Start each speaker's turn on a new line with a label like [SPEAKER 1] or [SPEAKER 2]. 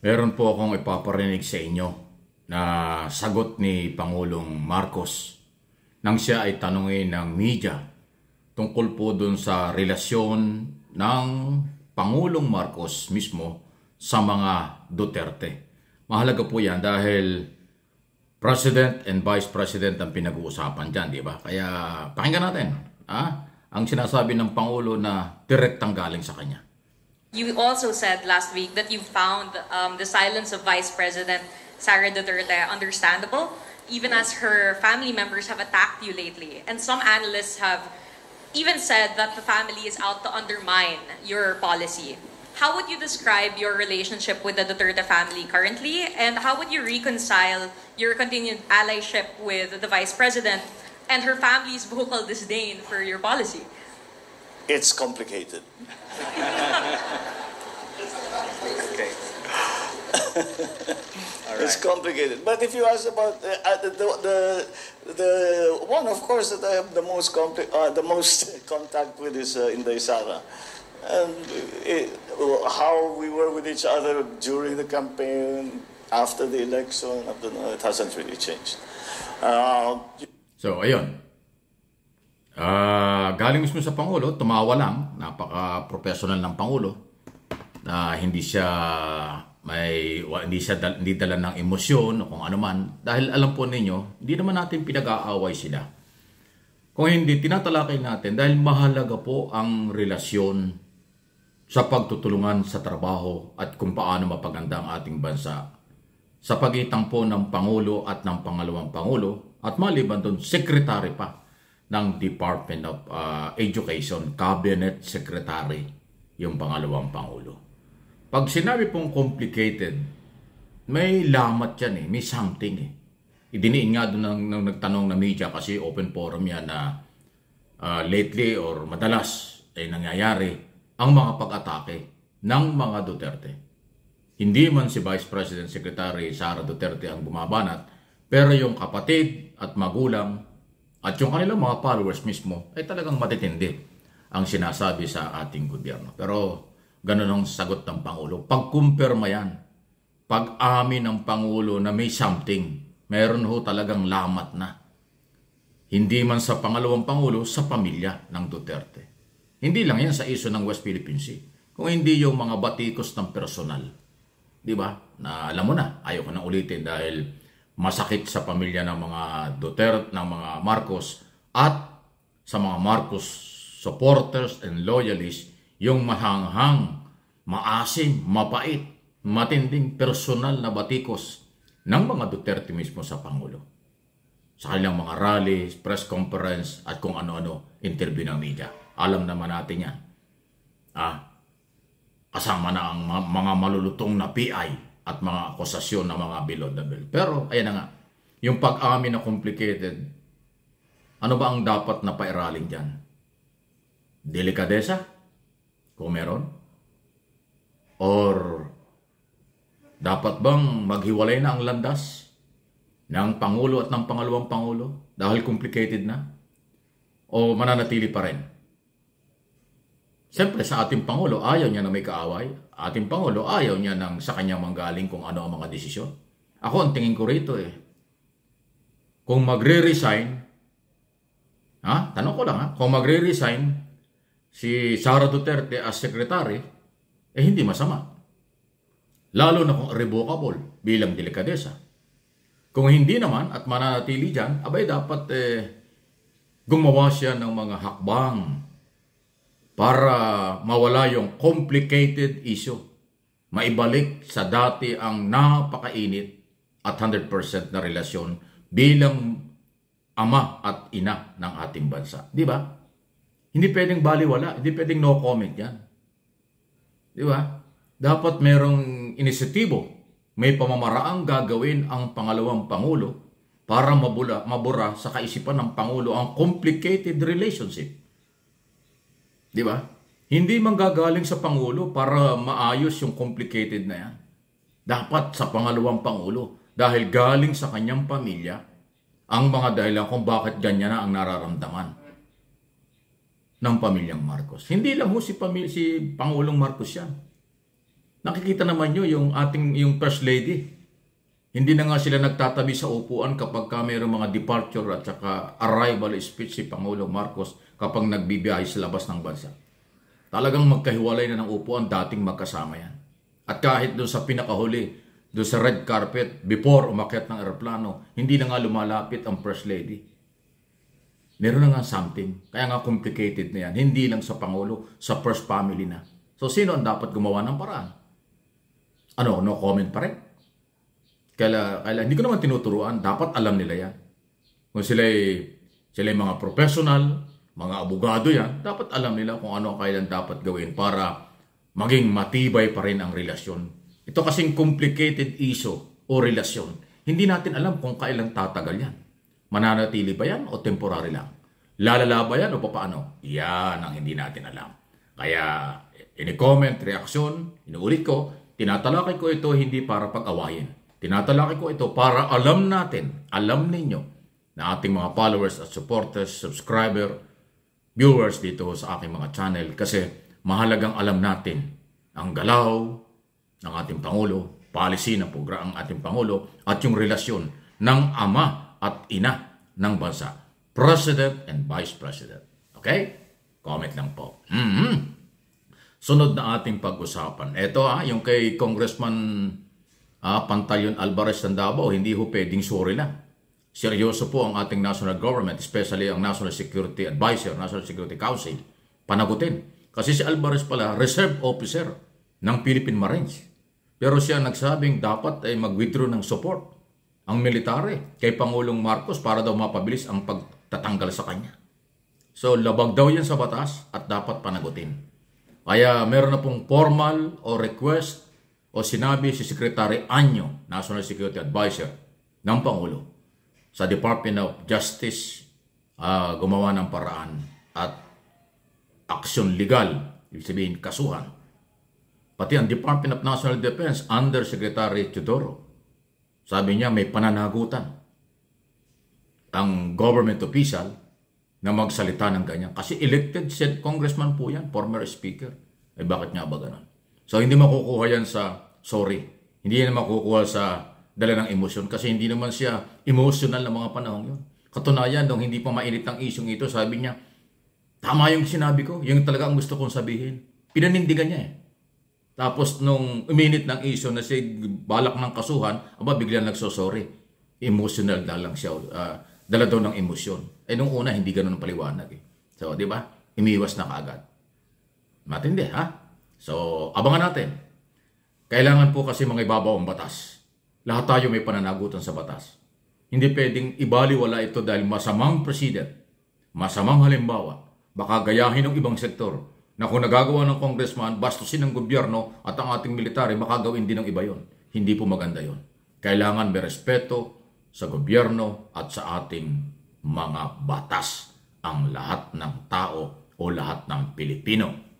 [SPEAKER 1] Meron po akong ipaparinig sa inyo na sagot ni Pangulong Marcos nang siya ay tanungin ng media tungkol po dun sa relasyon ng Pangulong Marcos mismo sa mga Duterte. Mahalaga po yan dahil President and Vice President ang pinag-uusapan dyan, di ba? Kaya pakinggan natin ang sinasabi ng Pangulo na direktang galing sa kanya.
[SPEAKER 2] You also said last week that you found the silence of Vice President Sara Duterte understandable, even as her family members have attacked you lately. And some analysts have even said that the family is out to undermine your policy. How would you describe your relationship with the Duterte family currently? And how would you reconcile your continued allyship with the Vice President and her family's vocal disdain for your policy?
[SPEAKER 3] It's complicated.
[SPEAKER 4] Okay. All right.
[SPEAKER 3] It's complicated. But if you ask about the one, of course, that I have the most contact with is Inday Sara, and how we were with each other during the campaign, after the election, it hasn't really changed.
[SPEAKER 1] So, ayun. Galing mismo sa Pangulo, tumawa lang, napaka-professional ng Pangulo, na hindi dala ng emosyon o kung ano man. Dahil alam po ninyo, hindi naman natin pinag-aaway sila. Kung hindi, tinatalakay natin dahil mahalaga po ang relasyon sa pagtutulungan sa trabaho at kung paano mapaganda ang ating bansa. Sa pagitan po ng Pangulo at ng pangalawang Pangulo at maliban doon, Secretary pa ng Department of Education, Cabinet Secretary, yung pangalawang Pangulo. Pag sinabi pong complicated, may lamat yan eh, may something eh. Idiniin nga doon nang nagtanong na media kasi open forum yan na lately or madalas ay nangyayari ang mga pag-atake ng mga Duterte. Hindi man si Vice President Secretary Sara Duterte ang bumabanat, pero yung kapatid at magulang at yung kanilang mga followers mismo ay talagang matitindi ang sinasabi sa ating gobyerno. Pero ganun ang sagot ng Pangulo. Pag-kumpirma yan, pag-amin ng Pangulo na may something, meron ho talagang lamat na. Hindi man sa pangalawang Pangulo, sa pamilya ng Duterte. Hindi lang yan sa iso ng West Philippine Sea. Kung hindi yung mga batikos ng personal. Di ba? Na alam mo na, ayaw ko na ulitin dahil masakit sa pamilya ng mga Duterte, ng mga Marcos at sa mga Marcos supporters and loyalists yung mahanghang, maasim, mapait, matinding personal na batikos ng mga Duterte mismo sa Pangulo. Sa kanilang mga rally, press conference at kung ano-ano interview ng media. Alam naman natin yan. Kasama na ang mga malulutong na PI at mga akusasyon ng mga below the belt. Pero, ayan na nga, yung pag-amin na complicated, ano ba ang dapat na pairalin dyan? Delikadesa? Kung meron? Or, dapat bang maghiwalay na ang landas ng Pangulo at ng pangalawang Pangulo dahil complicated na? O mananatili pa rin? Siyempre, sa ating Pangulo, ayaw niya na may kaaway. Ating Pangulo, ayaw niya nang sa kanyang manggaling kung ano ang mga desisyon. Ako, ang tingin ko rito kung magre-resign, tanong ko lang kung magre-resign si Sara Duterte as secretary, hindi masama. Lalo na kung revocable bilang delikadesa. Kung hindi naman at mananatili dyan, abay dapat gumawa siya ng mga hakbang para mawala yung complicated issue. Maibalik sa dati ang napakainit at 100% na relasyon bilang ama at ina ng ating bansa. Di ba? Hindi pwedeng baliwala. Hindi pwedeng no comment yan. Di ba? Dapat merong inisitibo. May pamamaraang gagawin ang pangalawang Pangulo para mabura sa kaisipan ng Pangulo ang complicated relationship. Di ba? Hindi manggagaling sa Pangulo para maayos yung complicated na yan. Dapat sa pangalawang Pangulo dahil galing sa kanyang pamilya ang mga dahilan kung bakit ganyan na ang nararamdaman ng pamilyang Marcos. Hindi lang ho si Pangulong Marcos yan. Nakikita naman nyo yung First Lady. Hindi na nga sila nagtatabi sa upuan kapag mayroong mga departure at saka arrival speech si Pangulong Marcos kapag nagbibiyahe sa labas ng bansa. Talagang magkahiwalay na ng upuan, dating magkasama yan. At kahit doon sa pinakahuli, doon sa red carpet, before umakyat ng eroplano, hindi na nga lumalapit ang First Lady. Meron na nga something. Kaya nga complicated na yan. Hindi lang sa Pangulo, sa First Family na. So sino ang dapat gumawa ng paraan? Ano, no comment pa rin? Kaya hindi ko naman tinuturuan, dapat alam nila yan. Kung sila'y mga professional, mga abogado yan, dapat alam nila kung ano kailan dapat gawin para maging matibay pa rin ang relasyon. Ito kasing complicated issue o relasyon. Hindi natin alam kung kailan tatagal yan. Mananatili ba yan o temporary lang? Lalala ba yan o paano? Yan ang hindi natin alam. Kaya, ini-comment, reaksyon, inuulit ko, tinatalakay ko ito hindi para pag-awayin. Tinatalakay ko ito para alam natin, alam ninyo, na ating mga followers at supporters, subscriber, viewers dito sa aking mga channel. Kasi mahalagang alam natin ang galaw ng ating Pangulo, policy ng ang ating Pangulo, at yung relasyon ng ama at ina ng bansa. President and Vice President. Okay? Comment lang po. Sunod na ating pag-usapan. Ito yung kay Congressman Pantaleon Alvarez ng Davao, hindi ho pwedeng sorry lang. Seryoso po ang ating national government, especially ang National Security Advisor, National Security Council, panagutin. Kasi si Alvarez pala, reserve officer ng Philippine Marines. Pero siya nagsabing dapat ay mag-withdraw ng support ang military kay Pangulong Marcos para daw mapabilis ang pagtatanggal sa kanya. So labag daw yan sa batas at dapat panagutin. Kaya meron na pong formal o request o sinabi si Secretary Anyo, National Security Advisor ng Pangulo, sa Department of Justice, gumawa ng paraan at aksyon legal, ibig sabihin kasuhan. Pati ang Department of National Defense under Secretary Teodoro, sabi niya may pananagutan ang government official na magsalita ng ganyan. Kasi elected said congressman po yan, former speaker. Eh bakit nga ba ganun? So hindi makukuha yan sa sorry. Hindi yan makukuha sa dala ng emosyon kasi hindi naman siya emotional na mga panahon yun. Katunayan, nung hindi pa mainit ang isyong ito, sabi niya, tama yung sinabi ko, yung talaga ang gusto kong sabihin. Pinanindigan niya eh. Tapos nung uminit ng isyo na siya balak ng kasuhan, biglang nagsosorry. Emotional na lang siya, dala daw ng emosyon. Eh nung una, hindi ganun ang paliwanag eh. So, di ba? Imiwas na kaagad. Matindi, ha? So, abangan natin. Kailangan po kasi mga ibabaw ang batas. Lahat tayo may pananagutan sa batas. Hindi pwedeng ibaliwala ito dahil masamang president, masamang halimbawa, baka gayahin ng ibang sektor na kung nagagawa ng congressman, bastusin ng gobyerno at ang ating military, baka gawin din ng iba yon. Hindi po maganda yon. Kailangan may respeto sa gobyerno at sa ating mga batas ang lahat ng tao o lahat ng Pilipino.